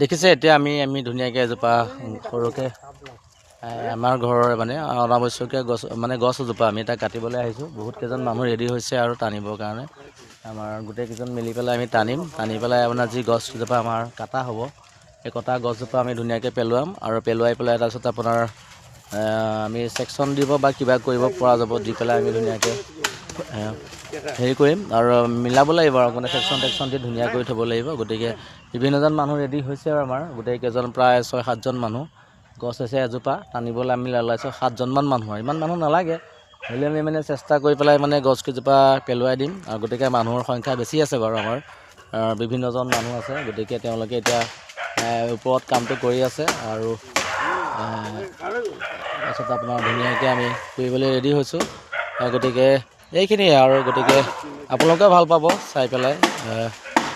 দেখিছে এতিয়া আমি ধুনীয়াকৈ এজোপা সৰুকৈ আমাৰ ঘৰৰ মানে অনাৱশ্যকীয় গছ মানে গছ এজোপা আমি তাক কাটিবলৈ আহিছোঁ। বহুত কেইজন মানুহ ৰেডি হৈছে আৰু টানিবৰ কাৰণে আমাৰ গোটেইকেইজন মিলি পেলাই আমি টানি পেলাই আপোনাৰ যি গছজোপা আমাৰ কাটা হ'ব সেই কটা গছজোপা আমি ধুনীয়াকৈ পেলোৱাম আৰু পেলোৱাই পেলাই তাৰপিছত আপোনাৰ আমি ছেকশ্যন দিব বা কিবা কৰিব পৰা যাব দি পেলাই আমি ধুনীয়াকৈ হেৰি কৰিম আৰু মিলাব লাগিব আৰু মানে ছেকশ্যন দি ধুনীয়া কৰি থ'ব লাগিব। গতিকে বিভিন্নজন মানুহ ৰেডি হৈছে আৰু আমাৰ গোটেইকেইজন প্ৰায় 6-7জন মানুহ গছ হৈছে এজোপা টানিবলৈ আমি ওলাইছোঁ 7জনমান মানুহ আৰু ইমান মানুহ নালাগে হ'লেও আমি মানে চেষ্টা কৰি পেলাই মানে গছকেইজোপা পেলোৱাই দিম আৰু গতিকে মানুহৰ সংখ্যা বেছি আছে বাৰু আমাৰ বিভিন্নজন মানুহ আছে। গতিকে তেওঁলোকে এতিয়া ওপৰত কামটো কৰি আছে আৰু তাৰপিছত আপোনাৰ ধুনীয়াকৈ আমি কৰিবলৈ ৰেডি হৈছোঁ। গতিকে এইখিনিয়ে আৰু গতিকে আপোনালোকেও ভাল পাব চাই পেলাই।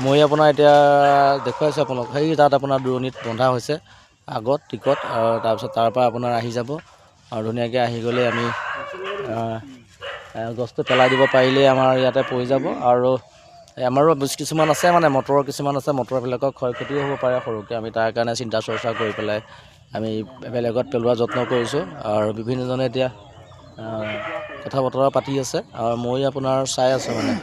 মই আপোনাৰ এতিয়া দেখুৱাইছোঁ আপোনালোক সেই তাত আপোনাৰ দূৰণিত বন্ধা হৈছে আগত টিকট আৰু তাৰপিছত তাৰপৰা আপোনাৰ আহি যাব আৰু ধুনীয়াকৈ আহি গ'লে আমি গছটো পেলাই দিব পাৰিলেই আমাৰ ইয়াতে পৰি যাব। আৰু আমাৰো কিছুমান আছে মানে মটৰৰ কিছুমান আছে মটৰবিলাকৰ ক্ষয়ক্ষতিও হ'ব পাৰে সৰুকৈ আমি তাৰ কাৰণে চিন্তা চৰ্চা কৰি পেলাই আমি বেলেগত পেলোৱাৰ যত্ন কৰিছোঁ আৰু বিভিন্নজনে এতিয়া কথা বতৰা পাতি আছে আৰু মই আপোনাৰ চাই আছোঁ মানে।